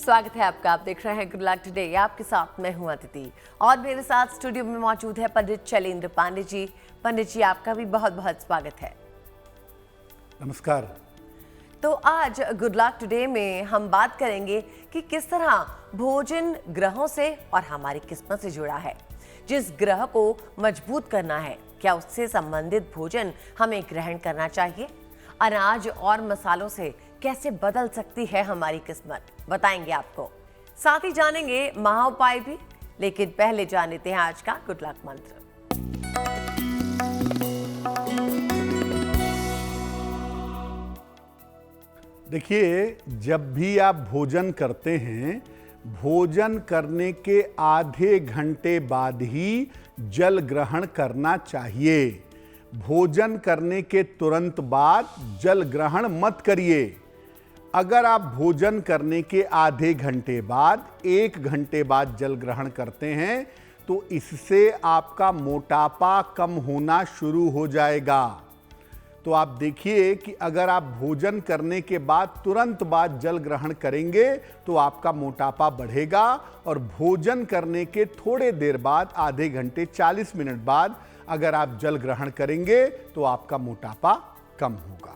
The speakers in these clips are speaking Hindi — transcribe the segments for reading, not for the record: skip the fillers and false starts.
स्वागत है आपका। आप देख रहे हैं गुड लक टुडे। आपके साथ मैं हूं अदिति और मेरे साथ स्टूडियो में मौजूद है पंडित शैलेंद्र पांडे जी। पंडित जी, आपका भी बहुत बहुत स्वागत है। नमस्कार। तो आज गुड लक टुडे में हम बात करेंगे कि किस तरह भोजन ग्रहों से और हमारी किस्मत से जुड़ा है। जिस ग्रह को मजबूत करना है, क्या उससे संबंधित भोजन हमें ग्रहण करना चाहिए? अनाज और मसालों से कैसे बदल सकती है हमारी किस्मत, बताएंगे आपको। साथ ही जानेंगे महाउपाय भी, लेकिन पहले जान लेते हैं आज का गुड लक मंत्र। देखिए, जब भी आप भोजन करते हैं, भोजन करने के आधे घंटे बाद ही जल ग्रहण करना चाहिए। भोजन करने के तुरंत बाद जल ग्रहण मत करिए। अगर आप भोजन करने के आधे घंटे बाद 1 घंटे बाद जल ग्रहण करते हैं तो इससे आपका मोटापा कम होना शुरू हो जाएगा। तो आप देखिए कि अगर आप भोजन करने के बाद तुरंत बाद जल ग्रहण करेंगे तो आपका मोटापा बढ़ेगा, और भोजन करने के थोड़े देर बाद, आधे घंटे 40 मिनट बाद अगर आप जल ग्रहण करेंगे तो आपका मोटापा कम होगा।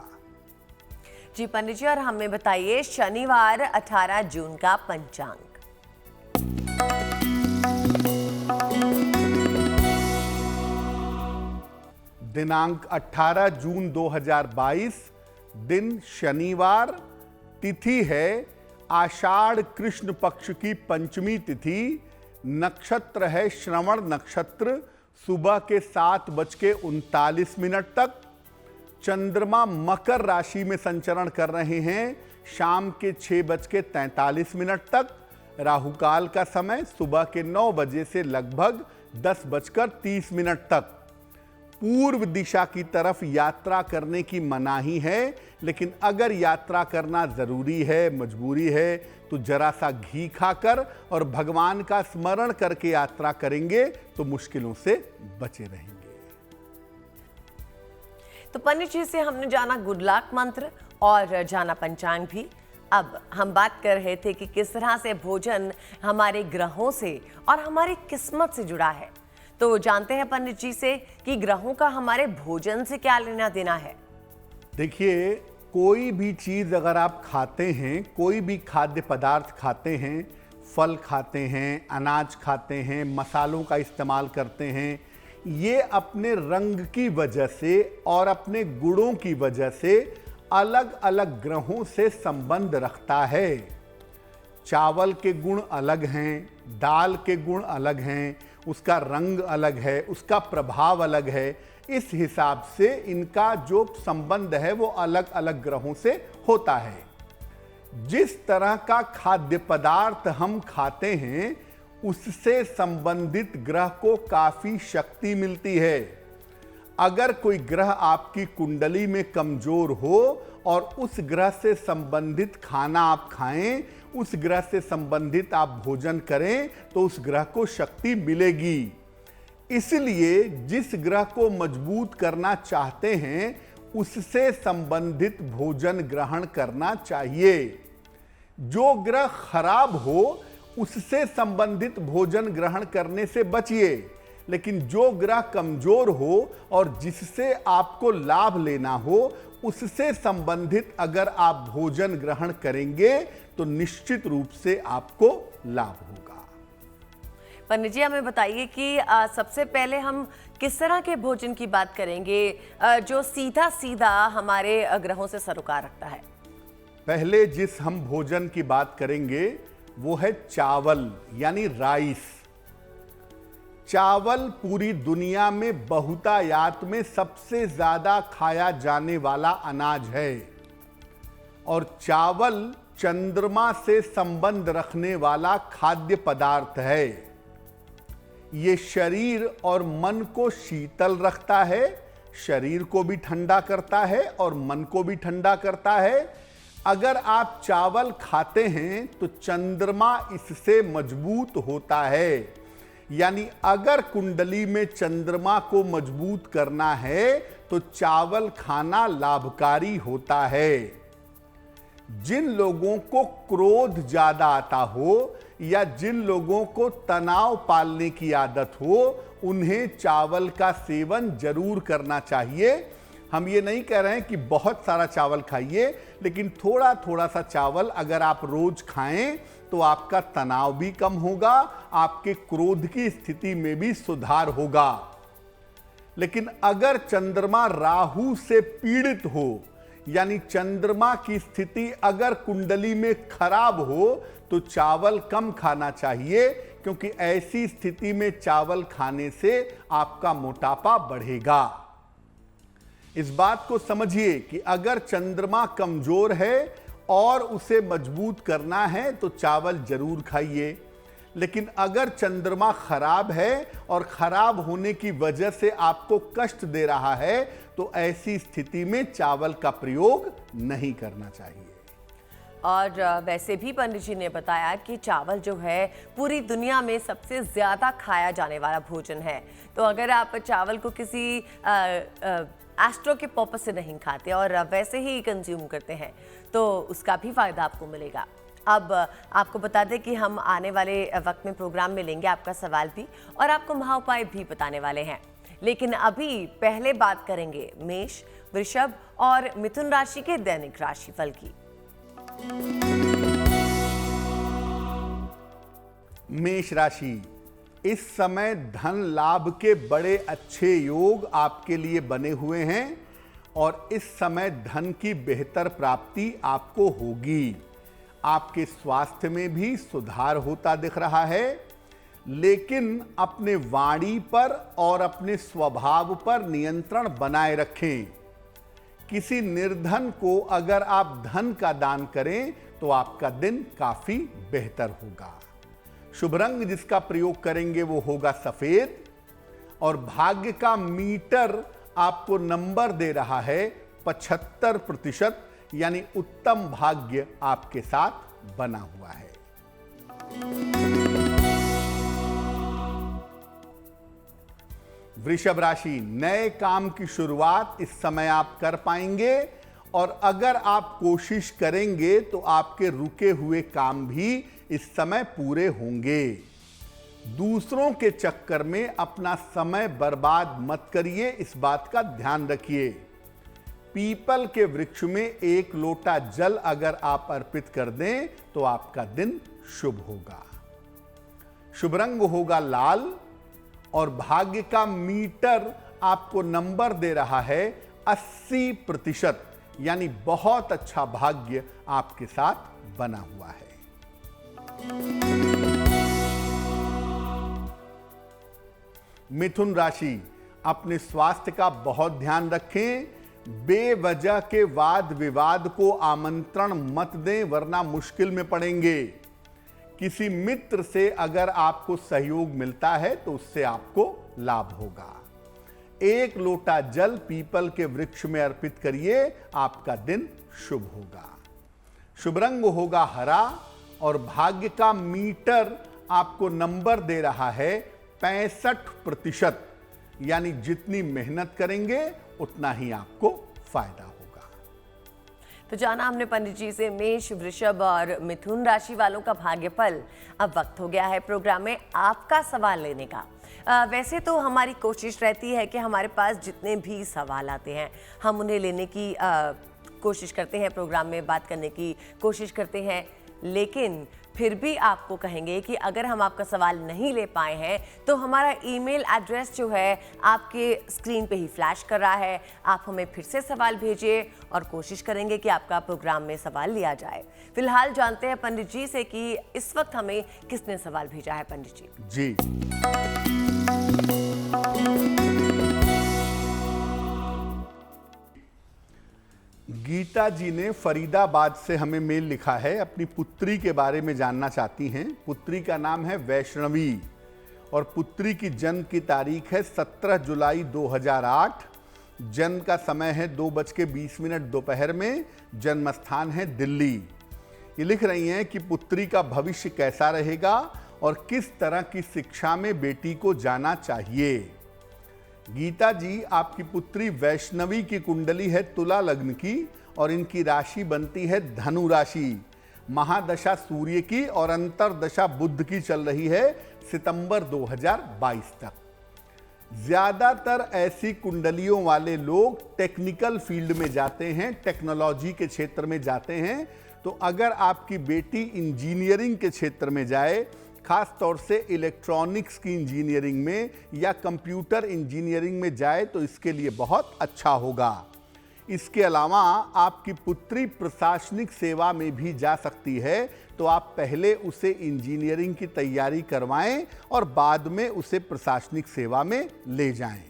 जी पंडित जी, और हमें बताइए शनिवार 18 जून का पंचांग। दिनांक 18 जून 2022, दिन शनिवार, तिथि है आषाढ़ कृष्ण पक्ष की पंचमी तिथि, नक्षत्र है श्रवण नक्षत्र, सुबह के 7:39 तक। चंद्रमा मकर राशि में संचरण कर रहे हैं शाम के 6:43 तक। राहुकाल का समय सुबह के 9 बजे से लगभग 10:30 तक। पूर्व दिशा की तरफ यात्रा करने की मनाही है, लेकिन अगर यात्रा करना जरूरी है, मजबूरी है, तो जरा सा घी खाकर और भगवान का स्मरण करके यात्रा करेंगे तो मुश्किलों से बचे रहेंगे। तो पंडित जी से हमने जाना गुड लक मंत्र और जाना पंचांग भी। अब हम बात कर रहे थे कि किस तरह से भोजन हमारे ग्रहों से और हमारी किस्मत से जुड़ा है। तो जानते हैं पंडित जी से कि ग्रहों का हमारे भोजन से क्या लेना देना है। देखिए, कोई भी चीज अगर आप खाते हैं, कोई भी खाद्य पदार्थ खाते हैं, फल खाते हैं, अनाज खाते हैं, मसालों का इस्तेमाल करते हैं, ये अपने रंग की वजह से और अपने गुणों की वजह से अलग अलग ग्रहों से संबंध रखता है। चावल के गुण अलग हैं, दाल के गुण अलग हैं, उसका रंग अलग है, उसका प्रभाव अलग है। इस हिसाब से इनका जो संबंध है वो अलग अलग ग्रहों से होता है। जिस तरह का खाद्य पदार्थ हम खाते हैं उससे संबंधित ग्रह को काफी शक्ति मिलती है। अगर कोई ग्रह आपकी कुंडली में कमजोर हो और उस ग्रह से संबंधित खाना आप खाएं, उस ग्रह से संबंधित आप भोजन करें तो उस ग्रह को शक्ति मिलेगी। इसलिए जिस ग्रह को मजबूत करना चाहते हैं उससे संबंधित भोजन ग्रहण करना चाहिए। जो ग्रह खराब हो उससे संबंधित भोजन ग्रहण करने से बचिए, लेकिन जो ग्रह कमजोर हो और जिससे आपको लाभ लेना हो उससे संबंधित अगर आप भोजन ग्रहण करेंगे तो निश्चित रूप से आपको लाभ होगा। पंडित जी, हमें बताइए कि सबसे पहले हम किस तरह के भोजन की बात करेंगे जो सीधा सीधा हमारे ग्रहों से सरोकार रखता है। पहले जिस हम भोजन की बात करेंगे वो है चावल, यानी राइस। चावल पूरी दुनिया में बहुतायात में सबसे ज्यादा खाया जाने वाला अनाज है, और चावल चंद्रमा से संबंध रखने वाला खाद्य पदार्थ है। ये शरीर और मन को शीतल रखता है, शरीर को भी ठंडा करता है और मन को भी ठंडा करता है। अगर आप चावल खाते हैं तो चंद्रमा इससे मजबूत होता है। यानी अगर कुंडली में चंद्रमा को मजबूत करना है तो चावल खाना लाभकारी होता है। जिन लोगों को क्रोध ज्यादा आता हो या जिन लोगों को तनाव पालने की आदत हो, उन्हें चावल का सेवन जरूर करना चाहिए। हम ये नहीं कह रहे हैं कि बहुत सारा चावल खाइए, लेकिन थोड़ा थोड़ा सा चावल अगर आप रोज खाएं तो आपका तनाव भी कम होगा, आपके क्रोध की स्थिति में भी सुधार होगा। लेकिन अगर चंद्रमा राहु से पीड़ित हो, यानी चंद्रमा की स्थिति अगर कुंडली में खराब हो, तो चावल कम खाना चाहिए, क्योंकि ऐसी स्थिति में चावल खाने से आपका मोटापा बढ़ेगा। इस बात को समझिए कि अगर चंद्रमा कमजोर है और उसे मजबूत करना है तो चावल जरूर खाइए। लेकिन अगर चंद्रमा खराब है और खराब होने की वजह से आपको कष्ट दे रहा है, तो ऐसी स्थिति में चावल का प्रयोग नहीं करना चाहिए। और वैसे भी पंडित जी ने बताया कि चावल जो है पूरी दुनिया में सबसे ज़्यादा खाया जाने वाला भोजन है। तो अगर आप चावल को किसी एस्ट्रो के पर्पस से नहीं खाते और वैसे ही कंज्यूम करते हैं, तो उसका भी फ़ायदा आपको मिलेगा। अब आपको बता दें कि हम आने वाले वक्त में प्रोग्राम में लेंगे आपका सवाल भी और आपको महाउपाय भी बताने वाले हैं। लेकिन अभी पहले बात करेंगे मेष, वृषभ और मिथुन राशि के दैनिक राशिफल की। मेष राशि, इस समय धन लाभ के बड़े अच्छे योग आपके लिए बने हुए हैं और इस समय धन की बेहतर प्राप्ति आपको होगी। आपके स्वास्थ्य में भी सुधार होता दिख रहा है, लेकिन अपने वाणी पर और अपने स्वभाव पर नियंत्रण बनाए रखें। किसी निर्धन को अगर आप धन का दान करें तो आपका दिन काफी बेहतर होगा। शुभ रंग जिसका प्रयोग करेंगे वो होगा सफेद और भाग्य का मीटर आपको नंबर दे रहा है 75%, यानी उत्तम भाग्य आपके साथ बना हुआ है। वृषभ राशि, नए काम की शुरुआत इस समय आप कर पाएंगे और अगर आप कोशिश करेंगे तो आपके रुके हुए काम भी इस समय पूरे होंगे। दूसरों के चक्कर में अपना समय बर्बाद मत करिए, इस बात का ध्यान रखिए। पीपल के वृक्ष में 1 लोटा जल अगर आप अर्पित कर दें तो आपका दिन शुभ होगा। शुभ रंग होगा लाल और भाग्य का मीटर आपको नंबर दे रहा है 80%, यानी बहुत अच्छा भाग्य आपके साथ बना हुआ है। मिथुन राशि, अपने स्वास्थ्य का बहुत ध्यान रखें। बेवजह के वाद विवाद को आमंत्रण मत दें, वरना मुश्किल में पड़ेंगे। किसी मित्र से अगर आपको सहयोग मिलता है तो उससे आपको लाभ होगा। 1 लोटा जल पीपल के वृक्ष में अर्पित करिए, आपका दिन शुभ होगा। शुभ रंग होगा हरा और भाग्य का मीटर आपको नंबर दे रहा है 65%, यानी जितनी मेहनत करेंगे उतना ही आपको फायदा होगा। तो जाना हमने पंडित जी से मेष, वृषभ और मिथुन राशि वालों का भाग्यफल। अब वक्त हो गया है प्रोग्राम में आपका सवाल लेने का। वैसे तो हमारी कोशिश रहती है कि हमारे पास जितने भी सवाल आते हैं हम उन्हें लेने की कोशिश करते हैं, प्रोग्राम में बात करने की कोशिश करते हैं, लेकिन फिर भी आपको कहेंगे कि अगर हम आपका सवाल नहीं ले पाए हैं तो हमारा ईमेल एड्रेस जो है आपके स्क्रीन पे ही फ्लैश कर रहा है। आप हमें फिर से सवाल भेजिए और कोशिश करेंगे कि आपका प्रोग्राम में सवाल लिया जाए। फिलहाल जानते हैं पंडित जी से कि इस वक्त हमें किसने सवाल भेजा है। पंडित जी गीता जी ने फरीदाबाद से हमें मेल लिखा है, अपनी पुत्री के बारे में जानना चाहती हैं। पुत्री का नाम है वैष्णवी और पुत्री की जन्म की तारीख है 17 जुलाई 2008। जन्म का समय है 2:20 दोपहर में। जन्म स्थान है दिल्ली। ये लिख रही हैं कि पुत्री का भविष्य कैसा रहेगा और किस तरह की शिक्षा में बेटी को जाना चाहिए। गीता जी, आपकी पुत्री वैष्णवी की कुंडली है तुला लग्न की और इनकी राशि बनती है धनु राशि। महादशा सूर्य की और अंतरदशा बुध की चल रही है सितंबर 2022 तक। ज्यादातर ऐसी कुंडलियों वाले लोग टेक्निकल फील्ड में जाते हैं, टेक्नोलॉजी के क्षेत्र में जाते हैं। तो अगर आपकी बेटी इंजीनियरिंग के क्षेत्र में जाए, खास तौर से इलेक्ट्रॉनिक्स की इंजीनियरिंग में या कंप्यूटर इंजीनियरिंग में जाए तो इसके लिए बहुत अच्छा होगा। इसके अलावा आपकी पुत्री प्रशासनिक सेवा में भी जा सकती है, तो आप पहले उसे इंजीनियरिंग की तैयारी करवाएं और बाद में उसे प्रशासनिक सेवा में ले जाएं।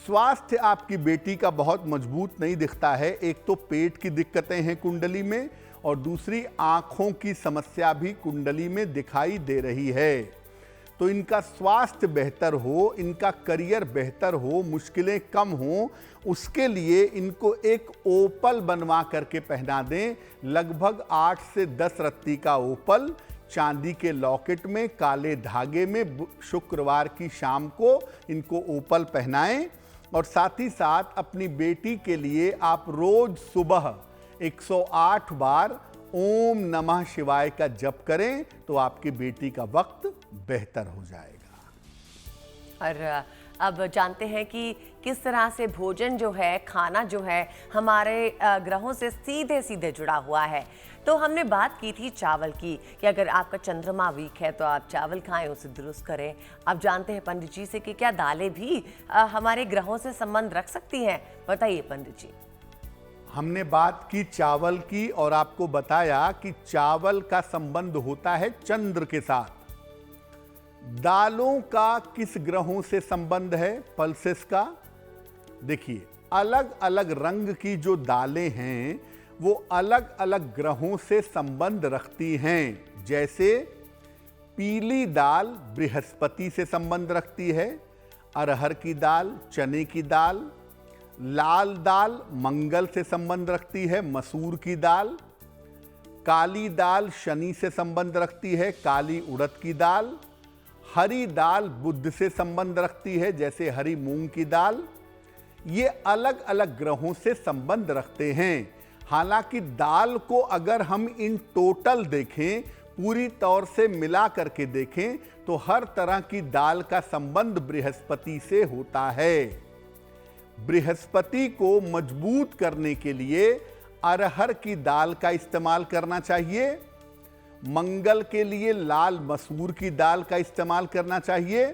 स्वास्थ्य आपकी बेटी का बहुत मजबूत नहीं दिखता है। एक तो पेट की दिक्कतें हैं कुंडली में, और दूसरी आंखों की समस्या भी कुंडली में दिखाई दे रही है। तो इनका स्वास्थ्य बेहतर हो, इनका करियर बेहतर हो, मुश्किलें कम हो, उसके लिए इनको एक ओपल बनवा करके पहना दें। लगभग 8 से 10 रत्ती का ओपल चांदी के लॉकेट में काले धागे में शुक्रवार की शाम को इनको ओपल पहनाएं। और साथ ही साथ अपनी बेटी के लिए आप रोज सुबह 108 बार ओम नमः शिवाय का जप करें, तो आपकी बेटी का वक्त बेहतर हो जाएगा। और अब जानते हैं कि किस तरह से भोजन जो है, खाना जो है, हमारे ग्रहों से सीधे सीधे जुड़ा हुआ है। तो हमने बात की थी चावल की कि अगर आपका चंद्रमा वीक है तो आप चावल खाएं, उसे दुरुस्त करें। अब जानते हैं पंडित जी से कि क्या दालें भी हमारे ग्रहों से संबंध रख सकती हैं? बताइए पंडित जी। हमने बात की चावल की और आपको बताया कि चावल का संबंध होता है चंद्र के साथ। दालों का किस ग्रहों से संबंध है? पल्सेस का। देखिए, अलग अलग रंग की जो दालें हैं वो अलग अलग ग्रहों से संबंध रखती हैं। जैसे पीली दाल बृहस्पति से संबंध रखती है, अरहर की दाल, चने की दाल। लाल दाल मंगल से संबंध रखती है, मसूर की दाल। काली दाल शनि से संबंध रखती है, काली उड़द की दाल। हरी दाल बुध से संबंध रखती है, जैसे हरी मूंग की दाल। ये अलग अलग ग्रहों से संबंध रखते हैं। हालांकि दाल को अगर हम इन टोटल देखें, पूरी तौर से मिला करके देखें, तो हर तरह की दाल का संबंध बृहस्पति से होता है। बृहस्पति को मजबूत करने के लिए अरहर की दाल का इस्तेमाल करना चाहिए। मंगल के लिए लाल मसूर की दाल का इस्तेमाल करना चाहिए।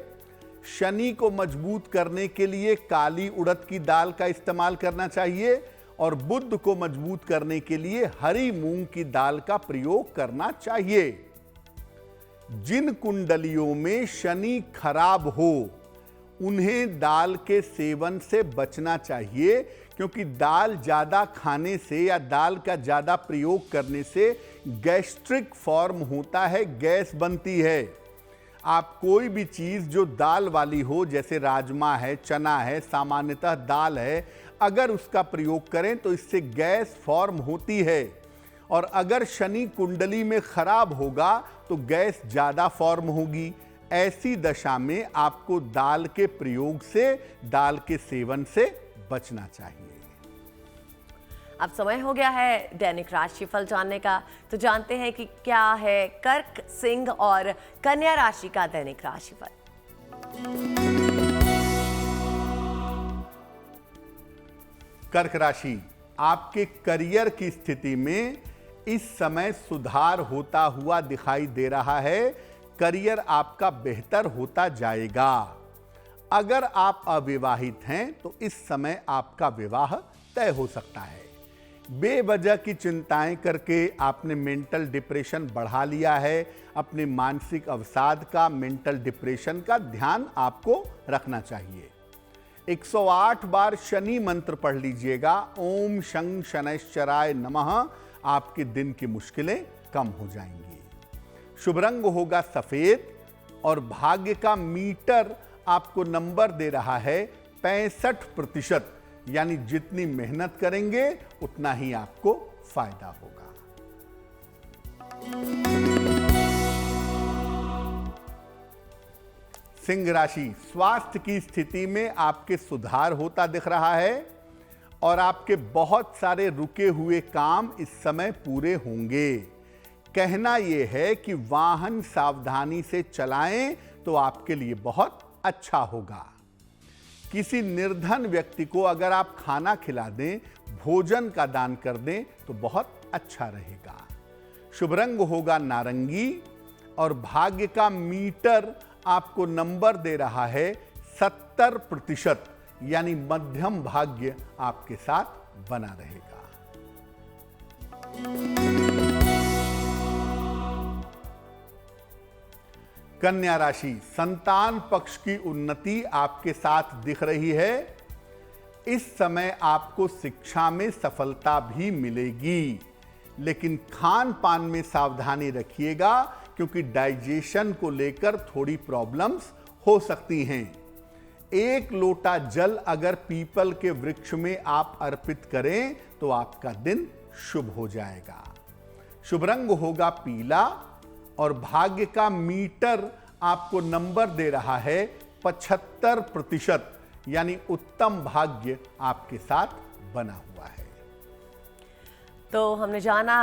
शनि को मजबूत करने के लिए काली उड़द की दाल का इस्तेमाल करना चाहिए। और बुध को मजबूत करने के लिए हरी मूंग की दाल का प्रयोग करना चाहिए। जिन कुंडलियों में शनि खराब हो, उन्हें दाल के सेवन से बचना चाहिए, क्योंकि दाल ज़्यादा खाने से या दाल का ज़्यादा प्रयोग करने से गैस्ट्रिक फॉर्म होता है, गैस बनती है। आप कोई भी चीज़ जो दाल वाली हो, जैसे राजमा है, चना है, सामान्यतः दाल है, अगर उसका प्रयोग करें तो इससे गैस फॉर्म होती है। और अगर शनि कुंडली में खराब होगा तो गैस ज़्यादा फॉर्म होगी। ऐसी दशा में आपको दाल के प्रयोग से, दाल के सेवन से बचना चाहिए। अब समय हो गया है दैनिक राशिफल जानने का, तो जानते हैं कि क्या है कर्क, सिंह और कन्या राशि का दैनिक राशिफल। कर्क राशि, आपके करियर की स्थिति में इस समय सुधार होता हुआ दिखाई दे रहा है। करियर आपका बेहतर होता जाएगा। अगर आप अविवाहित हैं तो इस समय आपका विवाह तय हो सकता है। बेवजह की चिंताएं करके आपने मेंटल डिप्रेशन बढ़ा लिया है। अपने मानसिक अवसाद का, मेंटल डिप्रेशन का ध्यान आपको रखना चाहिए। 108 बार शनि मंत्र पढ़ लीजिएगा, ओम शं शनैश्चराय नमः। आपके दिन की मुश्किलें कम हो जाएंगी। शुभ रंग होगा सफेद और भाग्य का मीटर आपको नंबर दे रहा है 65%। यानी जितनी मेहनत करेंगे उतना ही आपको फायदा होगा। सिंह राशि, स्वास्थ्य की स्थिति में आपके सुधार होता दिख रहा है और आपके बहुत सारे रुके हुए काम इस समय पूरे होंगे। कहना यह है कि वाहन सावधानी से चलाएं तो आपके लिए बहुत अच्छा होगा। किसी निर्धन व्यक्ति को अगर आप खाना खिला दें, भोजन का दान कर दें तो बहुत अच्छा रहेगा। शुभ रंग होगा नारंगी और भाग्य का मीटर आपको नंबर दे रहा है 70%, यानी मध्यम भाग्य आपके साथ बना रहेगा। कन्या राशि, संतान पक्ष की उन्नति आपके साथ दिख रही है। इस समय आपको शिक्षा में सफलता भी मिलेगी, लेकिन खान पान में सावधानी रखिएगा क्योंकि डाइजेशन को लेकर थोड़ी प्रॉब्लम्स हो सकती हैं। 1 लोटा जल अगर पीपल के वृक्ष में आप अर्पित करें तो आपका दिन शुभ हो जाएगा। शुभ रंग होगा पीला और भाग्य का मीटर आपको नंबर दे रहा है 75%, यानी उत्तम भाग्य आपके साथ बना हुआ है। तो हमने जाना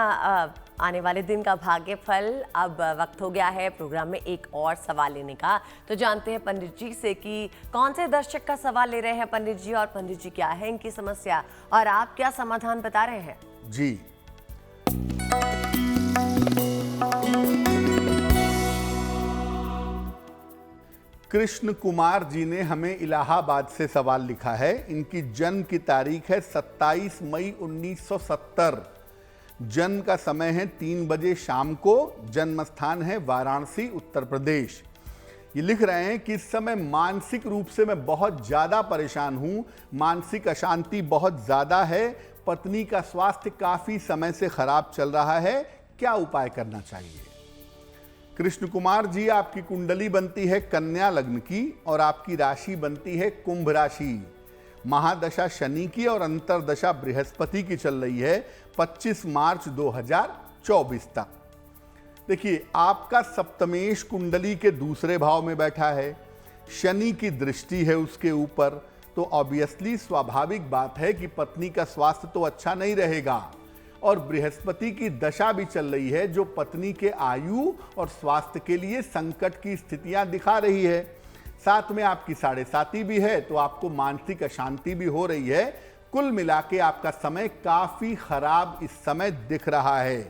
आने वाले दिन का भाग्य फल। अब वक्त हो गया है प्रोग्राम में एक और सवाल लेने का। तो जानते हैं पंडित जी से कि कौन से दर्शक का सवाल ले रहे हैं पंडित जी, और पंडित जी क्या है इनकी समस्या और आप क्या समाधान बता रहे हैं। जी, कृष्ण कुमार जी ने हमें इलाहाबाद से सवाल लिखा है। इनकी जन्म की तारीख है 27 मई 1970। जन्म का समय है 3 बजे शाम को। जन्म स्थान है वाराणसी, उत्तर प्रदेश। ये लिख रहे हैं कि इस समय मानसिक रूप से मैं बहुत ज़्यादा परेशान हूँ, मानसिक अशांति बहुत ज़्यादा है, पत्नी का स्वास्थ्य काफ़ी समय से खराब चल रहा है, क्या उपाय करना चाहिए। कृष्ण कुमार जी, आपकी कुंडली बनती है कन्या लग्न की और आपकी राशि बनती है कुंभ राशि। महादशा शनि की और अंतरदशा बृहस्पति की चल रही है 25 मार्च 2024 तक। देखिए, आपका सप्तमेश कुंडली के दूसरे भाव में बैठा है, शनि की दृष्टि है उसके ऊपर, तो ऑब्वियसली स्वाभाविक बात है कि पत्नी का स्वास्थ्य तो अच्छा नहीं रहेगा। और बृहस्पति की दशा भी चल रही है जो पत्नी के आयु और स्वास्थ्य के लिए संकट की स्थितियां दिखा रही है। साथ में आपकी 7.5 भी है, तो आपको मानसिक अशांति भी हो रही है। कुल मिला के आपका समय काफी खराब इस समय दिख रहा है।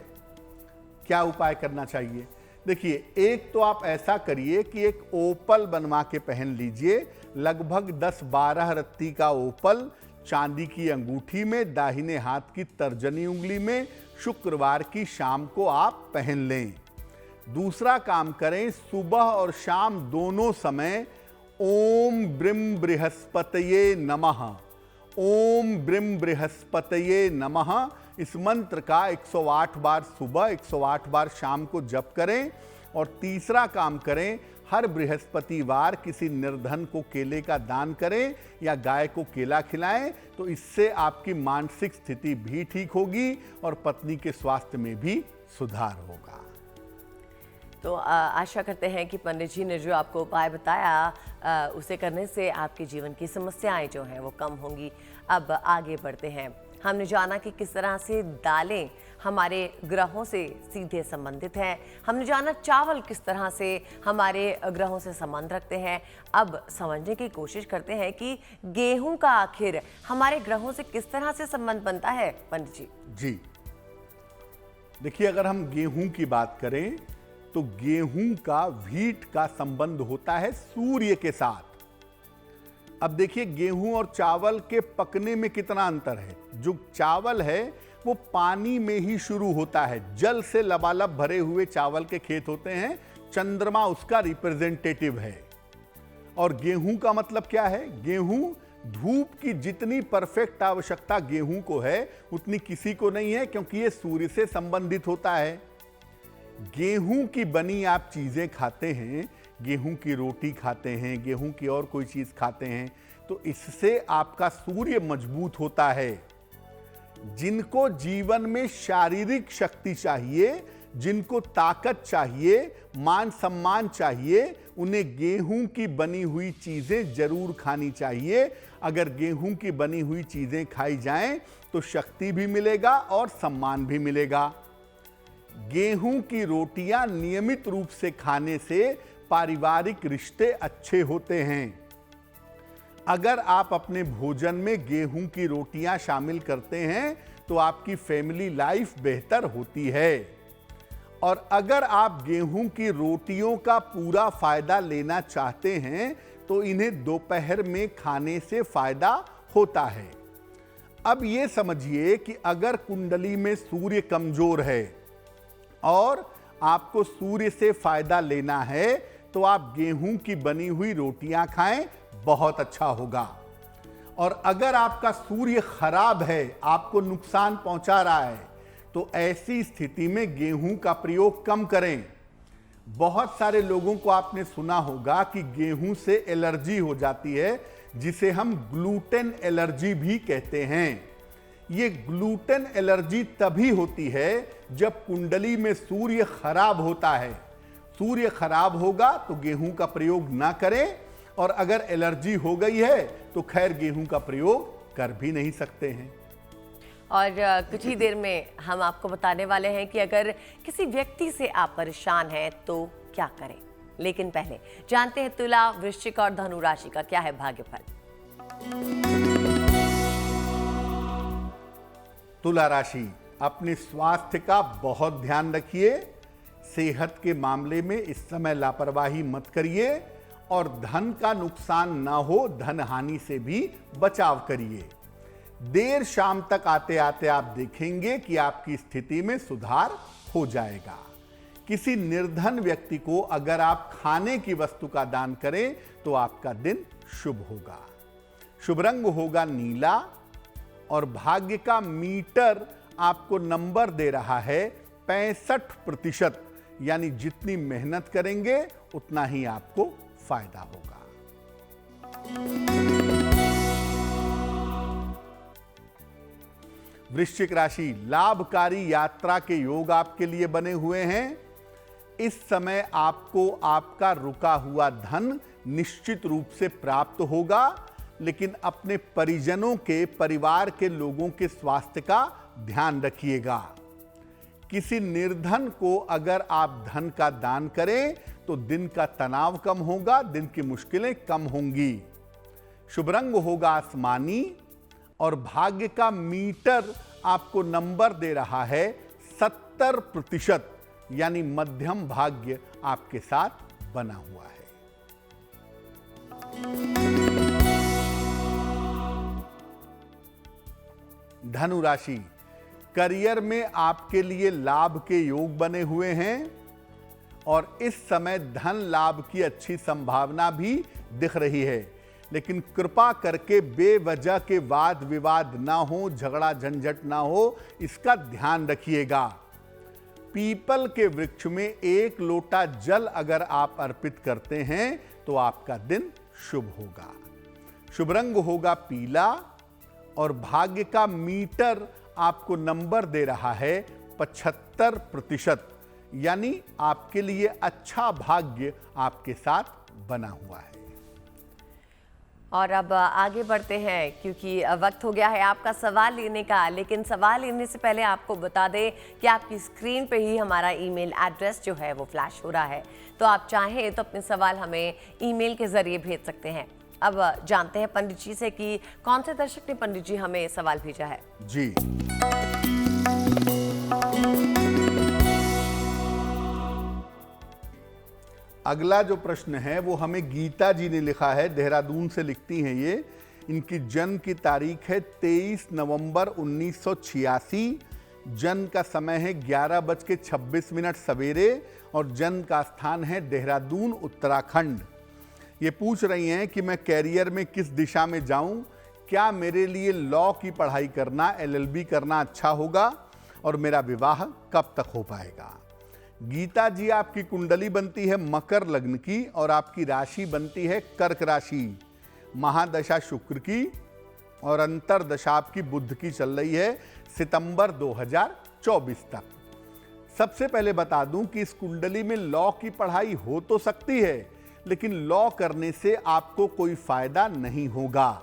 क्या उपाय करना चाहिए? देखिए, एक तो आप ऐसा करिए कि एक ओपल बनवा के पहन लीजिए, लगभग 10-12 रत्ती का ओपल चांदी की अंगूठी में, दाहिने हाथ की तर्जनी उंगली में, शुक्रवार की शाम को आप पहन लें। दूसरा काम करें, सुबह और शाम दोनों समय ओम ब्रिम बृहस्पतये नमः, ओम ब्रिम बृहस्पतये नमः, इस मंत्र का 108 बार सुबह, 108 बार शाम को जप करें। और तीसरा काम करें, हर बृहस्पतिवार किसी निर्धन को केले का दान करें या गाय को केला खिलाएं, तो इससे आपकी मानसिक स्थिति भी ठीक होगी और पत्नी के स्वास्थ्य में भी सुधार होगा। तो आशा करते हैं कि पंडित जी ने जो आपको उपाय बताया उसे करने से आपके जीवन की समस्याएं जो हैं वो कम होंगी। अब आगे बढ़ते हैं। हमने जाना कि किस तरह से दालें हमारे ग्रहों से सीधे संबंधित हैं। हमने जाना चावल किस तरह से हमारे ग्रहों से संबंध रखते हैं। अब समझने की कोशिश करते हैं कि गेहूं का आखिर हमारे ग्रहों से किस तरह से संबंध बनता है पंडित जी। जी, देखिए, अगर हम गेहूं की बात करें तो गेहूं का व्हीट का संबंध होता है सूर्य के साथ। अब देखिए, गेहूं और चावल के पकने में कितना अंतर है। जो चावल है वो पानी में ही शुरू होता है, जल से लबालब भरे हुए चावल के खेत होते हैं, चंद्रमा उसका रिप्रेजेंटेटिव है। और गेहूं का मतलब क्या है? गेहूं, धूप की जितनी परफेक्ट आवश्यकता गेहूं को है उतनी किसी को नहीं है, क्योंकि ये सूर्य से संबंधित होता है। गेहूं की बनी आप चीजें खाते हैं, गेहूं की रोटी खाते हैं, गेहूं की और कोई चीज खाते हैं, तो इससे आपका सूर्य मजबूत होता है। जिनको जीवन में शारीरिक शक्ति चाहिए, जिनको ताकत चाहिए, मान सम्मान चाहिए, उन्हें गेहूं की बनी हुई चीजें जरूर खानी चाहिए। अगर गेहूं की बनी हुई चीजें खाई जाएं तो शक्ति भी मिलेगा और सम्मान भी मिलेगा। गेहूं की रोटियां नियमित रूप से खाने से पारिवारिक रिश्ते अच्छे होते हैं। अगर आप अपने भोजन में गेहूं की रोटियां शामिल करते हैं तो आपकी फैमिली लाइफ बेहतर होती है। और अगर आप गेहूं की रोटियों का पूरा फायदा लेना चाहते हैं तो इन्हें दोपहर में खाने से फायदा होता है। अब ये समझिए कि अगर कुंडली में सूर्य कमजोर है और आपको सूर्य से फायदा लेना है तो आप गेहूं की बनी हुई रोटियां खाएं, बहुत अच्छा होगा। और अगर आपका सूर्य खराब है, आपको नुकसान पहुंचा रहा है, तो ऐसी स्थिति में गेहूं का प्रयोग कम करें। बहुत सारे लोगों को आपने सुना होगा कि गेहूं से एलर्जी हो जाती है, जिसे हम ग्लूटेन एलर्जी भी कहते हैं। ये ग्लूटेन एलर्जी तभी होती है जब कुंडली में सूर्य खराब होता है। सूर्य खराब होगा तो गेहूं का प्रयोग ना करें, और अगर एलर्जी हो गई है तो खैर गेहूं का प्रयोग कर भी नहीं सकते हैं। और कुछ ही देर में हम आपको बताने वाले हैं कि अगर किसी व्यक्ति से आप परेशान हैं तो क्या करें। लेकिन पहले जानते हैं तुला, वृश्चिक और धनु राशि का क्या है भाग्यफल। तुला राशि, अपने स्वास्थ्य का बहुत ध्यान रखिए। सेहत के मामले में इस समय लापरवाही मत करिए और धन का नुकसान ना हो, धन हानि से भी बचाव करिए। देर शाम तक आते आते आप देखेंगे कि आपकी स्थिति में सुधार हो जाएगा। किसी निर्धन व्यक्ति को अगर आप खाने की वस्तु का दान करें तो आपका दिन शुभ होगा। शुभ रंग होगा नीला और भाग्य का मीटर आपको नंबर दे रहा है 65%, यानी जितनी मेहनत करेंगे उतना ही आपको फायदा होगा। वृश्चिक राशि, लाभकारी यात्रा के योग आपके लिए बने हुए हैं। इस समय आपको आपका रुका हुआ धन निश्चित रूप से प्राप्त होगा, लेकिन अपने परिजनों के, परिवार के लोगों के स्वास्थ्य का ध्यान रखिएगा। किसी निर्धन को अगर आप धन का दान करें तो दिन का तनाव कम होगा, दिन की मुश्किलें कम होंगी। शुभ रंग होगा आसमानी और भाग्य का मीटर आपको नंबर दे रहा है 70%, यानी मध्यम भाग्य आपके साथ बना हुआ है। धनु राशि, करियर में आपके लिए लाभ के योग बने हुए हैं और इस समय धन लाभ की अच्छी संभावना भी दिख रही है, लेकिन कृपा करके बेवजह के वाद विवाद ना हो, झगड़ा झंझट ना हो, इसका ध्यान रखिएगा। पीपल के वृक्ष में 1 लोटा जल अगर आप अर्पित करते हैं तो आपका दिन शुभ होगा। शुभ रंग होगा पीला और भाग्य का मीटर आपको नंबर दे रहा है 75%, यानी आपके लिए अच्छा भाग्य आपके साथ बना हुआ है। और अब आगे बढ़ते हैं क्योंकि वक्त हो गया है आपका सवाल लेने का। लेकिन सवाल लेने से पहले आपको बता दें कि आपकी स्क्रीन पे ही हमारा ईमेल एड्रेस जो है वो फ्लैश हो रहा है, तो आप चाहें तो अपने सवाल हमें ईमेल के जरिए भेज सकते हैं। अब जानते हैं पंडित जी से कि कौन से दर्शक ने पंडित जी हमें सवाल भेजा है। जी, अगला जो प्रश्न है वो हमें गीता जी ने लिखा है, देहरादून से लिखती हैं ये। इनकी जन्म की तारीख है 23 नवंबर 1986। जन्म का समय है 11:26 सवेरे और जन्म का स्थान है देहरादून, उत्तराखंड। ये पूछ रही हैं कि मैं कैरियर में किस दिशा में जाऊं, क्या मेरे लिए लॉ की पढ़ाई करना, LLB करना अच्छा होगा और मेरा विवाह कब तक हो पाएगा। गीता जी, आपकी कुंडली बनती है मकर लग्न की और आपकी राशि बनती है कर्क राशि। महादशा शुक्र की और अंतरदशा आपकी बुध की चल रही है सितंबर 2024 तक। सबसे पहले बता दूं कि इस कुंडली में लॉ की पढ़ाई हो तो सकती है, लेकिन लॉ करने से आपको कोई फायदा नहीं होगा।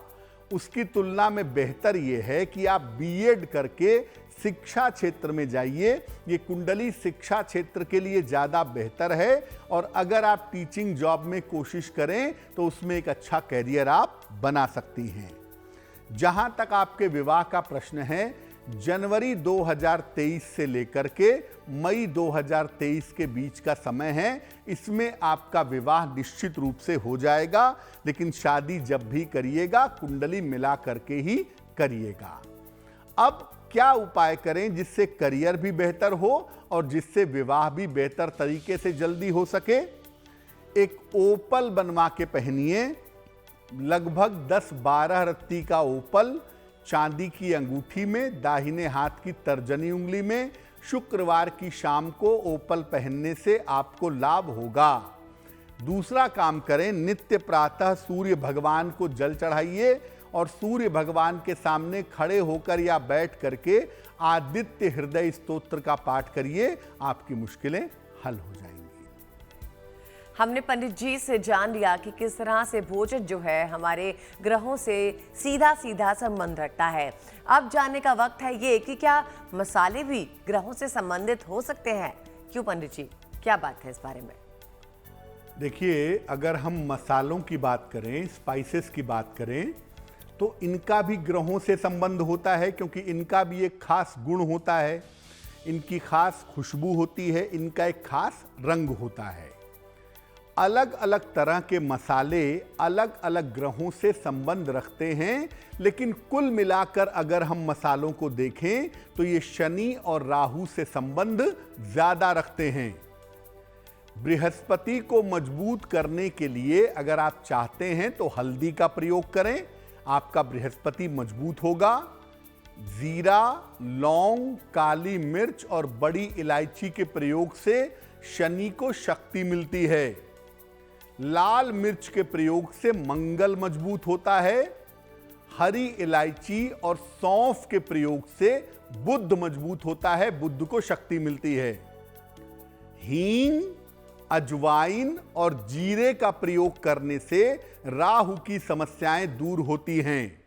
उसकी तुलना में बेहतर यह है कि आप बीएड करके शिक्षा क्षेत्र में जाइए। ये कुंडली शिक्षा क्षेत्र के लिए ज़्यादा बेहतर है, और अगर आप टीचिंग जॉब में कोशिश करें तो उसमें एक अच्छा कैरियर आप बना सकती हैं। जहां तक आपके विवाह का प्रश्न है, जनवरी 2023 से लेकर के मई 2023 के बीच का समय है। इसमें आपका विवाह निश्चित रूप से हो जाएगा, लेकिन शादी जब भी करिएगा कुंडली मिला करके ही करिएगा। अब क्या उपाय करें जिससे करियर भी बेहतर हो और जिससे विवाह भी बेहतर तरीके से जल्दी हो सके? एक ओपल बनवा के पहनिए, लगभग 10-12 रत्ती का ओपल चांदी की अंगूठी में, दाहिने हाथ की तर्जनी उंगली में। शुक्रवार की शाम को ओपल पहनने से आपको लाभ होगा। दूसरा काम करें, नित्य प्रातः सूर्य भगवान को जल चढ़ाइए और सूर्य भगवान के सामने खड़े होकर या बैठ करके आदित्य हृदय स्तोत्र का पाठ करिए। आपकी मुश्किलें हल हो जाएंगी। हमने पंडित जी से जान लिया कि किस तरह से भोजन जो है हमारे ग्रहों से सीधा सीधा संबंध रखता है। अब जानने का वक्त है ये कि क्या मसाले भी ग्रहों से संबंधित हो सकते हैं? क्यों पंडित जी, क्या बात है इस बारे में? देखिए, अगर हम मसालों की बात करें, स्पाइसेस की बात करें, तो इनका भी ग्रहों से संबंध होता है, क्योंकि इनका भी एक खास गुण होता है, इनकी खास खुशबू होती है, इनका एक खास रंग होता है। अलग अलग तरह के मसाले अलग अलग ग्रहों से संबंध रखते हैं, लेकिन कुल मिलाकर अगर हम मसालों को देखें तो ये शनि और राहु से संबंध ज्यादा रखते हैं। बृहस्पति को मजबूत करने के लिए अगर आप चाहते हैं तो हल्दी का प्रयोग करें, आपका बृहस्पति मजबूत होगा। जीरा, लौंग, काली मिर्च और बड़ी इलायची के प्रयोग से शनि को शक्ति मिलती है। लाल मिर्च के प्रयोग से मंगल मजबूत होता है। हरी इलायची और सौंफ के प्रयोग से बुध मजबूत होता है, बुध को शक्ति मिलती है। हींग, अजवाइन और जीरे का प्रयोग करने से राहु की समस्याएं दूर होती हैं।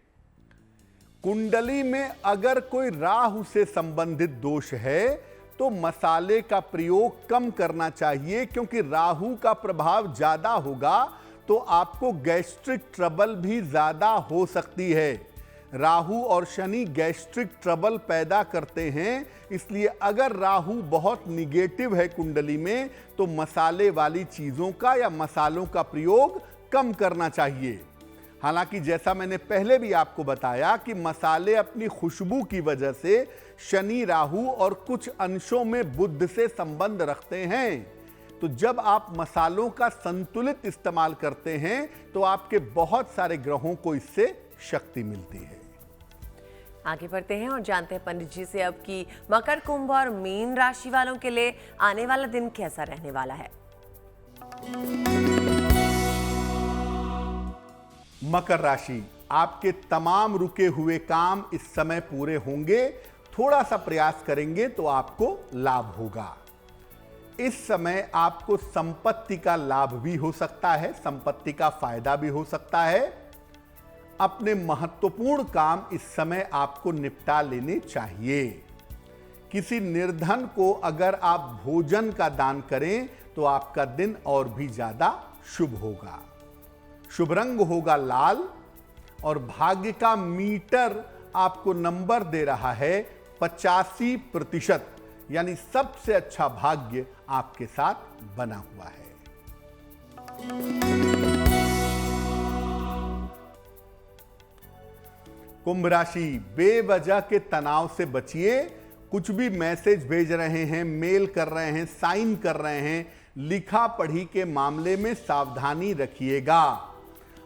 कुंडली में अगर कोई राहु से संबंधित दोष है तो मसाले का प्रयोग कम करना चाहिए, क्योंकि राहु का प्रभाव ज्यादा होगा तो आपको गैस्ट्रिक ट्रबल भी ज्यादा हो सकती है। राहु और शनि गैस्ट्रिक ट्रबल पैदा करते हैं, इसलिए अगर राहु बहुत निगेटिव है कुंडली में तो मसाले वाली चीजों का या मसालों का प्रयोग कम करना चाहिए। हालांकि जैसा मैंने पहले भी आपको बताया कि मसाले अपनी खुशबू की वजह से शनि, राहु और कुछ अंशों में बुध से संबंध रखते हैं। तो जब आप मसालों का संतुलित इस्तेमाल करते हैं तो आपके बहुत सारे ग्रहों को इससे शक्ति मिलती है। आगे बढ़ते हैं और जानते हैं पंडित जी से अब कि मकर, कुंभ और मीन राशि वालों के लिए आने वाला दिन कैसा रहने वाला है। मकर राशि, आपके तमाम रुके हुए काम इस समय पूरे होंगे। थोड़ा सा प्रयास करेंगे तो आपको लाभ होगा। इस समय आपको संपत्ति का लाभ भी हो सकता है, संपत्ति का फायदा भी हो सकता है। अपने महत्वपूर्ण काम इस समय आपको निपटा लेने चाहिए। किसी निर्धन को अगर आप भोजन का दान करें तो आपका दिन और भी ज्यादा शुभ होगा। शुभ रंग होगा लाल और भाग्य का मीटर आपको नंबर दे रहा है 85%, यानी सबसे अच्छा भाग्य आपके साथ बना हुआ है। कुंभ राशि, बेवजह के तनाव से बचिए। कुछ भी मैसेज भेज रहे हैं, मेल कर रहे हैं, साइन कर रहे हैं, लिखा पढ़ी के मामले में सावधानी रखिएगा।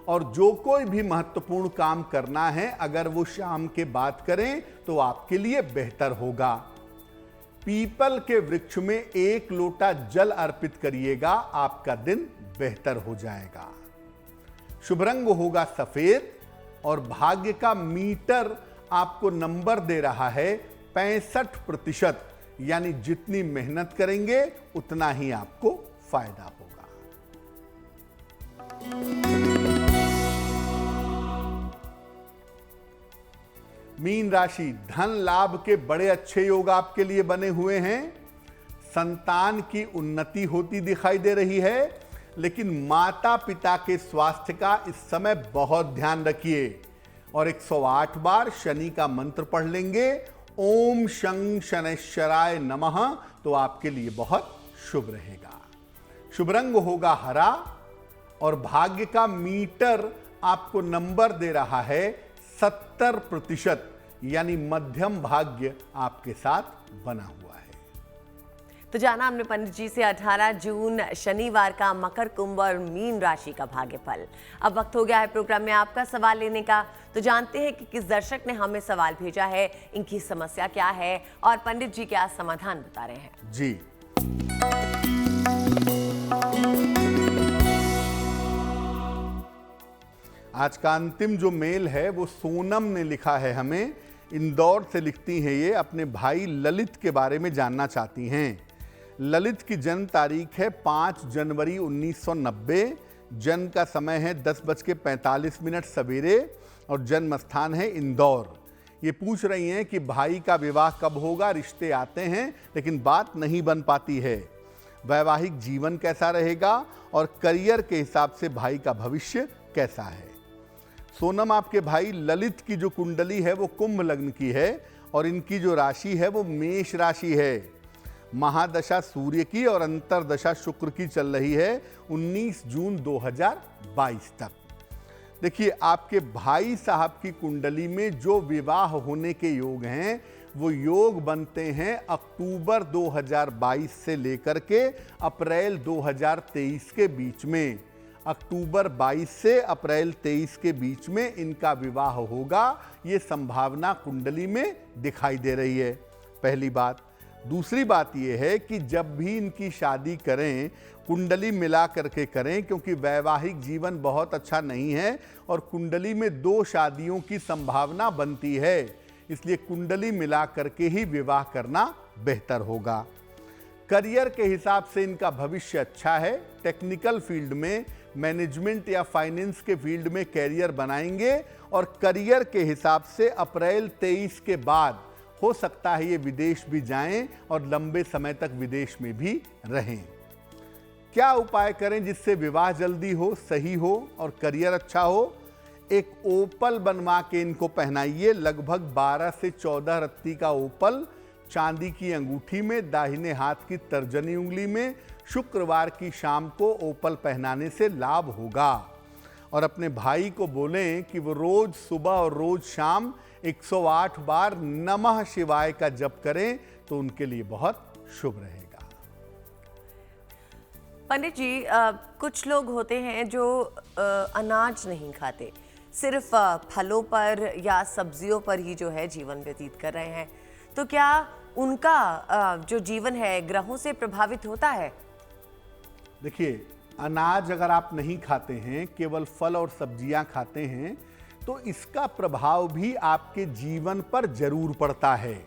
और जो कोई भी महत्वपूर्ण काम करना है अगर वो शाम के बाद करें तो आपके लिए बेहतर होगा। पीपल के वृक्ष में 1 लोटा जल अर्पित करिएगा, आपका दिन बेहतर हो जाएगा। शुभ रंग होगा सफेद और भाग्य का मीटर आपको नंबर दे रहा है 65%, यानी जितनी मेहनत करेंगे उतना ही आपको फायदा होगा। मीन राशि, धन लाभ के बड़े अच्छे योग आपके लिए बने हुए हैं। संतान की उन्नति होती दिखाई दे रही है, लेकिन माता पिता के स्वास्थ्य का इस समय बहुत ध्यान रखिए। और 108 बार शनि का मंत्र पढ़ लेंगे, ओम शं शनैश्चराय नमः, तो आपके लिए बहुत शुभ रहेगा। शुभ रंग होगा हरा और भाग्य का मीटर आपको नंबर दे रहा है 70%, यानी मध्यम भाग्य आपके साथ बना हुआ है। तो जाना हमने पंडित जी से 18 जून शनिवार का मकर, कुंभ और मीन राशि का भाग्यफल। अब वक्त हो गया है प्रोग्राम में आपका सवाल लेने का। तो जानते हैं कि किस दर्शक ने हमें सवाल भेजा है, इनकी समस्या क्या है और पंडित जी क्या समाधान बता रहे हैं। जी, आज का अंतिम जो मेल है वो सोनम ने लिखा है हमें, इंदौर से लिखती हैं। ये अपने भाई ललित के बारे में जानना चाहती हैं। ललित की जन्म तारीख है 5 जनवरी 1990, जन्म का समय है 10:45 सवेरे और जन्म स्थान है इंदौर। ये पूछ रही हैं कि भाई का विवाह कब होगा, रिश्ते आते हैं लेकिन बात नहीं बन पाती है। वैवाहिक जीवन कैसा रहेगा और करियर के हिसाब से भाई का भविष्य कैसा है। सोनम, आपके भाई ललित की जो कुंडली है वो कुंभ लग्न की है और इनकी जो राशि है वो मेष राशि है। महादशा सूर्य की और अंतरदशा शुक्र की चल रही है 19 जून 2022 तक। देखिए, आपके भाई साहब की कुंडली में जो विवाह होने के योग हैं वो योग बनते हैं अक्टूबर 2022 से लेकर के अप्रैल 2023 के बीच में। अक्टूबर 22 से अप्रैल 23 के बीच में इनका विवाह होगा, ये संभावना कुंडली में दिखाई दे रही है, पहली बात। दूसरी बात यह है कि जब भी इनकी शादी करें कुंडली मिला करके करें, क्योंकि वैवाहिक जीवन बहुत अच्छा नहीं है और कुंडली में 2 शादियों की संभावना बनती है, इसलिए कुंडली मिला करके ही विवाह करना बेहतर होगा। करियर के हिसाब से इनका भविष्य अच्छा है। टेक्निकल फील्ड में, मैनेजमेंट या फाइनेंस के फील्ड में कैरियर बनाएंगे और करियर के हिसाब से अप्रैल 23 के बाद हो सकता है ये विदेश भी जाएं और लंबे समय तक विदेश में भी रहें। क्या उपाय करें जिससे विवाह जल्दी हो, सही हो और करियर अच्छा हो? एक ओपल बनवा के इनको पहनाइए, लगभग 12 से 14 रत्ती का ओपल चांदी की अंगूठी में, दाहिने हाथ की तर्जनी उंगली में, शुक्रवार की शाम को ओपल पहनाने से लाभ होगा। और अपने भाई को बोलें कि वो रोज सुबह और रोज शाम 108 बार नमः शिवाय का जप करें, तो उनके लिए बहुत शुभ रहेगा। पंडित जी, कुछ लोग होते हैं जो अनाज नहीं खाते, सिर्फ फलों पर या सब्जियों पर ही जो है जीवन व्यतीत कर रहे हैं, तो क्या उनका जो जीवन है ग्रहों से प्रभावित होता है? देखिए, अनाज अगर आप नहीं खाते हैं, केवल फल और सब्जियां खाते हैं, तो इसका प्रभाव भी आपके जीवन पर जरूर पड़ता है।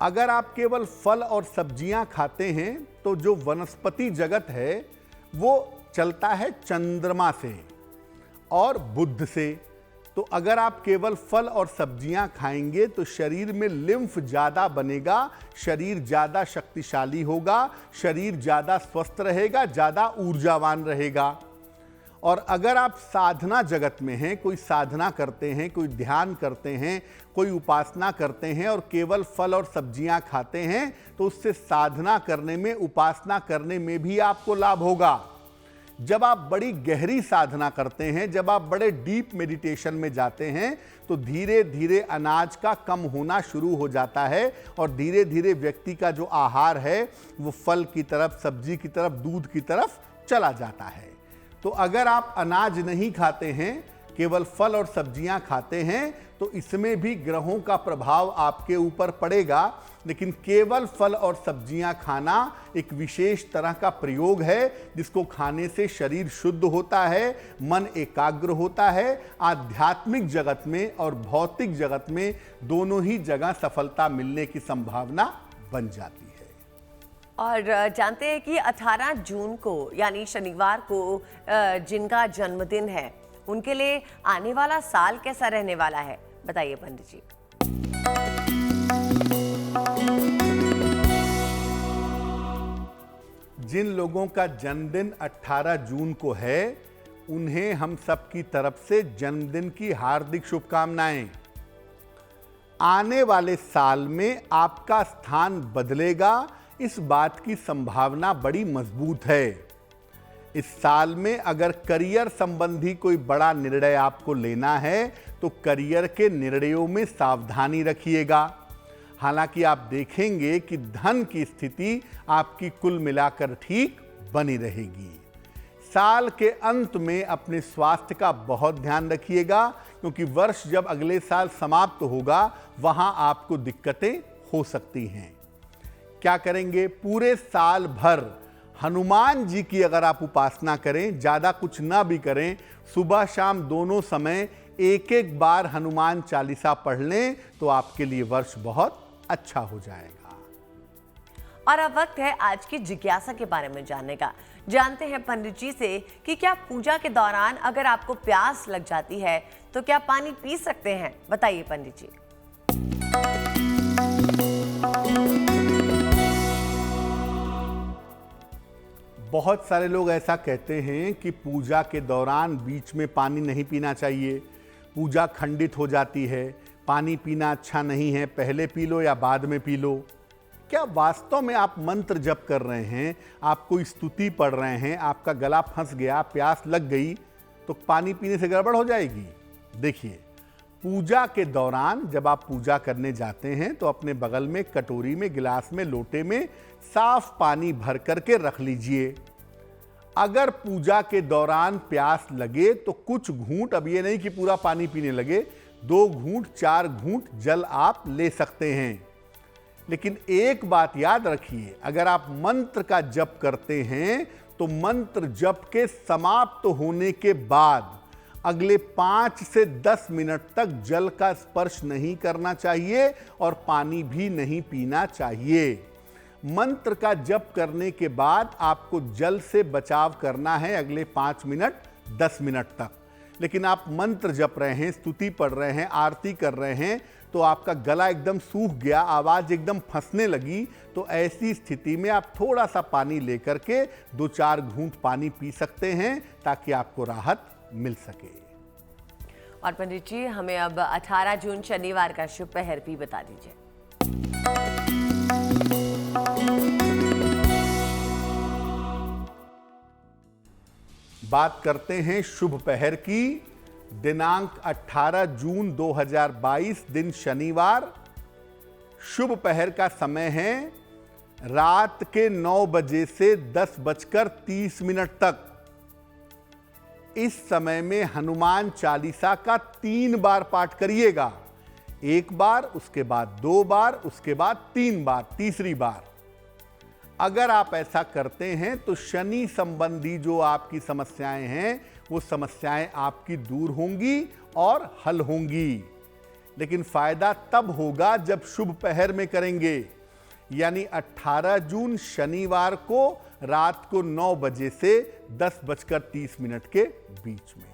अगर आप केवल फल और सब्जियां खाते हैं तो जो वनस्पति जगत है वो चलता है चंद्रमा से और बुध से। तो अगर आप केवल फल और सब्जियां खाएंगे तो शरीर में लिम्फ ज़्यादा बनेगा, शरीर ज़्यादा शक्तिशाली होगा, शरीर ज़्यादा स्वस्थ रहेगा, ज़्यादा ऊर्जावान रहेगा। और अगर आप साधना जगत में हैं, कोई साधना करते हैं, कोई ध्यान करते हैं, कोई उपासना करते हैं और केवल फल और सब्जियां खाते हैं, तो उससे साधना करने में, उपासना करने में भी आपको लाभ होगा। जब आप बड़ी गहरी साधना करते हैं, जब आप बड़े डीप मेडिटेशन में जाते हैं, तो धीरे धीरे अनाज का कम होना शुरू हो जाता है और धीरे धीरे व्यक्ति का जो आहार है वो फल की तरफ, सब्जी की तरफ, दूध की तरफ चला जाता है। तो अगर आप अनाज नहीं खाते हैं, केवल फल और सब्जियां खाते हैं, तो इसमें भी ग्रहों का प्रभाव आपके ऊपर पड़ेगा। लेकिन केवल फल और सब्जियां खाना एक विशेष तरह का प्रयोग है, जिसको खाने से शरीर शुद्ध होता है, मन एकाग्र होता है। आध्यात्मिक जगत में और भौतिक जगत में दोनों ही जगह सफलता मिलने की संभावना बन जाती है। और जानते हैं कि 18 जून को यानी शनिवार को जिनका जन्मदिन है उनके लिए आने वाला साल कैसा रहने वाला है, बताइए पंडित जी। जिन लोगों का जन्मदिन 18 जून को है उन्हें हम सब की तरफ से जन्मदिन की हार्दिक शुभकामनाएं। आने वाले साल में आपका स्थान बदलेगा, इस बात की संभावना बड़ी मजबूत है। इस साल में अगर करियर संबंधी कोई बड़ा निर्णय आपको लेना है तो करियर के निर्णयों में सावधानी रखिएगा। हालांकि आप देखेंगे कि धन की स्थिति आपकी कुल मिलाकर ठीक बनी रहेगी। साल के अंत में अपने स्वास्थ्य का बहुत ध्यान रखिएगा, क्योंकि वर्ष जब अगले साल समाप्त होगा वहां आपको दिक्कतें हो सकती हैं। क्या करेंगे? पूरे साल भर हनुमान जी की अगर आप उपासना करें, ज्यादा कुछ ना भी करें, सुबह शाम दोनों समय एक एक बार हनुमान चालीसा पढ़ लें तो आपके लिए वर्ष बहुत अच्छा हो जाएगा। और अब वक्त है आज की जिज्ञासा के बारे में जानने का। जानते हैं पंडित जी से कि क्या पूजा के दौरान अगर आपको प्यास लग जाती है तो क्या पानी पी सकते हैं, बताइए पंडित जी। बहुत सारे लोग ऐसा कहते हैं कि पूजा के दौरान बीच में पानी नहीं पीना चाहिए, पूजा खंडित हो जाती है, पानी पीना अच्छा नहीं है, पहले पी लो या बाद में पी लो। क्या वास्तव में आप मंत्र जप कर रहे हैं, आप कोई स्तुति पढ़ रहे हैं, आपका गला फंस गया, प्यास लग गई तो पानी पीने से गड़बड़ हो जाएगी? देखिए, पूजा के दौरान जब आप पूजा करने जाते हैं तो अपने बगल में कटोरी में, गिलास में, लोटे में साफ पानी भर करके रख लीजिए। अगर पूजा के दौरान प्यास लगे तो कुछ घूंट, अब ये नहीं कि पूरा पानी पीने लगे, 2 घूंट 4 घूंट जल आप ले सकते हैं। लेकिन एक बात याद रखिए, अगर आप मंत्र का जप करते हैं तो मंत्र जप के समाप्त होने के बाद अगले 5 से 10 मिनट तक जल का स्पर्श नहीं करना चाहिए और पानी भी नहीं पीना चाहिए। मंत्र का जप करने के बाद आपको जल से बचाव करना है अगले 5 मिनट 10 मिनट तक। लेकिन आप मंत्र जप रहे हैं, स्तुति पढ़ रहे हैं, आरती कर रहे हैं तो आपका गला एकदम सूख गया, आवाज एकदम फंसने लगी, तो ऐसी स्थिति में आप थोड़ा सा पानी लेकर के 2-4 घूंट पानी पी सकते हैं ताकि आपको राहत मिल सके। और पंडित जी, हमें अब 18 जून शनिवार का शुभ पहर भी बता दीजिए। बात करते हैं शुभ पहर की। दिनांक 18 जून 2022 दिन शनिवार। शुभ पहर का समय है रात के 9 बजे से 10:30 तक। इस समय में हनुमान चालीसा का 3 बार पाठ करिएगा। 1 बार, उसके बाद 2 बार, उसके बाद 3 बार, तीसरी बार। अगर आप ऐसा करते हैं तो शनि संबंधी जो आपकी समस्याएं हैं वो समस्याएं आपकी दूर होंगी और हल होंगी। लेकिन फायदा तब होगा जब शुभ पहर में करेंगे, यानी 18 जून शनिवार को रात को 9 बजे से 10:30 के बीच में।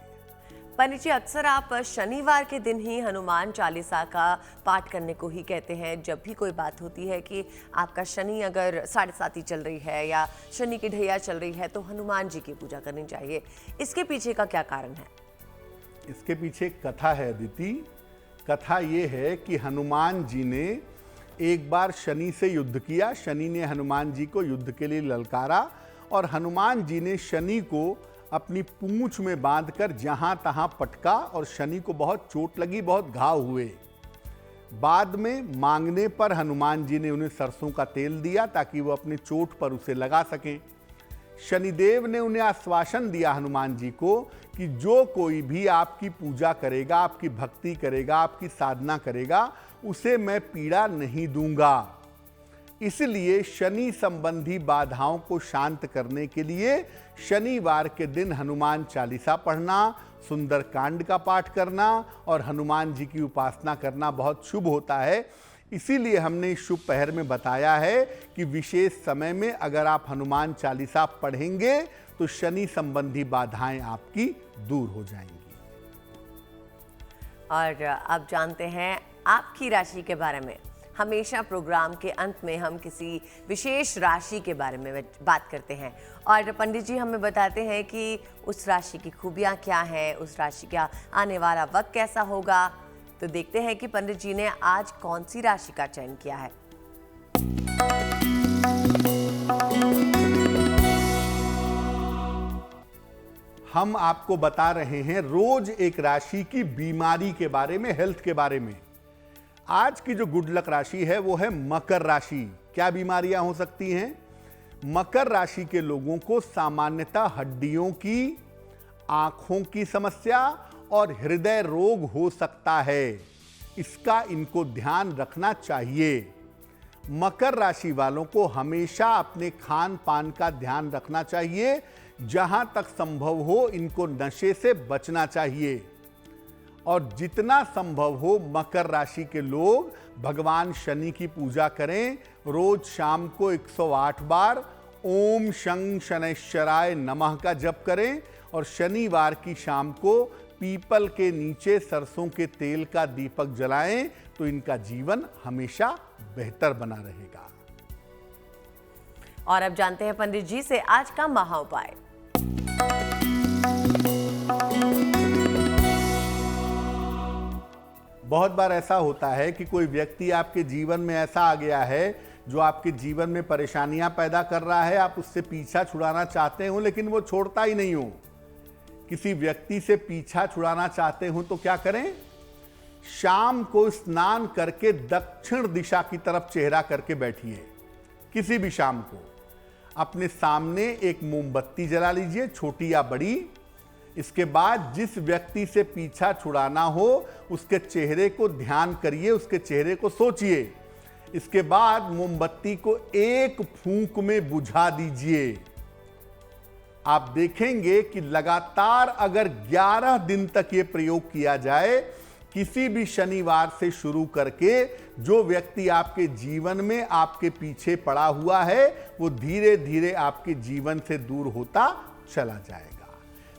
पंडित जी, अक्सर आप शनिवार के दिन ही हनुमान चालीसा का पाठ करने को ही कहते हैं। जब भी कोई बात होती है कि आपका शनि अगर 7.5 चल रही है या शनि की ढैया चल रही है तो हनुमान जी की पूजा करनी चाहिए, इसके पीछे का क्या कारण है? इसके पीछे एक कथा है अदिति। कथा ये है कि हनुमान जी ने एक बार शनि से युद्ध किया। शनि ने हनुमान जी को युद्ध के लिए ललकारा और हनुमान जी ने शनि को अपनी पूंछ में बांधकर जहां तहां पटका और शनि को बहुत चोट लगी, बहुत घाव हुए। बाद में मांगने पर हनुमान जी ने उन्हें सरसों का तेल दिया ताकि वो अपने चोट पर उसे लगा सकें। शनिदेव ने उन्हें आश्वासन दिया हनुमान जी को कि जो कोई भी आपकी पूजा करेगा, आपकी भक्ति करेगा, आपकी साधना करेगा, उसे मैं पीड़ा नहीं दूंगा। इसलिए शनि संबंधी बाधाओं को शांत करने के लिए शनिवार के दिन हनुमान चालीसा पढ़ना, सुंदरकांड का पाठ करना और हनुमान जी की उपासना करना बहुत शुभ होता है। इसीलिए हमने इस शुभ पहर में बताया है कि विशेष समय में अगर आप हनुमान चालीसा पढ़ेंगे तो शनि संबंधी बाधाएं आपकी दूर हो जाएंगी। और अब जानते हैं आपकी राशि के बारे में। हमेशा प्रोग्राम के अंत में हम किसी विशेष राशि के बारे में बात करते हैं और पंडित जी हमें बताते हैं कि उस राशि की खूबियां क्या हैं, उस राशि का आने वाला वक्त कैसा होगा। तो देखते हैं कि पंडित जी ने आज कौन सी राशि का चयन किया है। हम आपको बता रहे हैं रोज एक राशि की बीमारी के बारे में, हेल्थ के बारे में। आज की जो गुड लक राशि है वो है मकर राशि। क्या बीमारियां हो सकती हैं? मकर राशि के लोगों को सामान्यतः हड्डियों की, आंखों की समस्या और हृदय रोग हो सकता है। इसका इनको ध्यान रखना चाहिए। मकर राशि वालों को हमेशा अपने खान पान का ध्यान रखना चाहिए। जहां तक संभव हो इनको नशे से बचना चाहिए और जितना संभव हो मकर राशि के लोग भगवान शनि की पूजा करें। रोज शाम को 108 बार ओम शं शनैश्चराय नमः का जप करें और शनिवार की शाम को पीपल के नीचे सरसों के तेल का दीपक जलाएं तो इनका जीवन हमेशा बेहतर बना रहेगा। और अब जानते हैं पंडित जी से आज का महा उपाय। बहुत बार ऐसा होता है कि कोई व्यक्ति आपके जीवन में ऐसा आ गया है जो आपके जीवन में परेशानियां पैदा कर रहा है। आप उससे पीछा छुड़ाना चाहते हो लेकिन वो छोड़ता ही नहीं हो। किसी व्यक्ति से पीछा छुड़ाना चाहते हो तो क्या करें? शाम को स्नान करके दक्षिण दिशा की तरफ चेहरा करके बैठिए। किसी भी शाम को अपने सामने एक मोमबत्ती जला लीजिए, छोटी या बड़ी। इसके बाद जिस व्यक्ति से पीछा छुड़ाना हो उसके चेहरे को ध्यान करिए, उसके चेहरे को सोचिए। इसके बाद मोमबत्ती को एक फूंक में बुझा दीजिए। आप देखेंगे कि लगातार अगर 11 दिन तक ये प्रयोग किया जाए, किसी भी शनिवार से शुरू करके जो व्यक्ति आपके जीवन में आपके पीछे पड़ा हुआ है वो धीरे धीरे आपके जीवन से दूर होता चला जाएगा।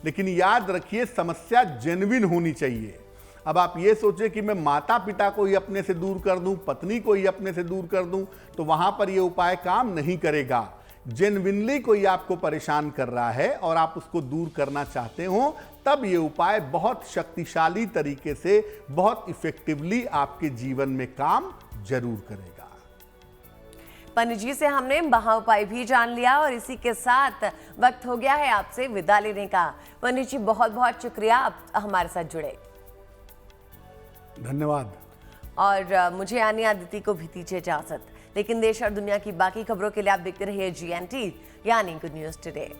लेकिन याद रखिए समस्या जेन्युइन होनी चाहिए। अब आप ये सोचें कि मैं माता पिता को ही अपने से दूर कर दूं, पत्नी को ही अपने से दूर कर दूं, तो वहां पर ये उपाय काम नहीं करेगा। जेन्युइनली कोई आपको परेशान कर रहा है और आप उसको दूर करना चाहते हो तब ये उपाय बहुत शक्तिशाली तरीके से, बहुत इफेक्टिवली आपके जीवन में काम जरूर करेगा। पंडित जी से हमने महा उपाय भी जान लिया और इसी के साथ वक्त हो गया है आपसे विदा लेने का। पंडित जी बहुत बहुत शुक्रिया आप हमारे साथ जुड़े। धन्यवाद। और मुझे यानी आदिति को भी दीजिए इजाजत। लेकिन देश और दुनिया की बाकी खबरों के लिए आप देखते रहिए GNT यानी गुड न्यूज टुडे।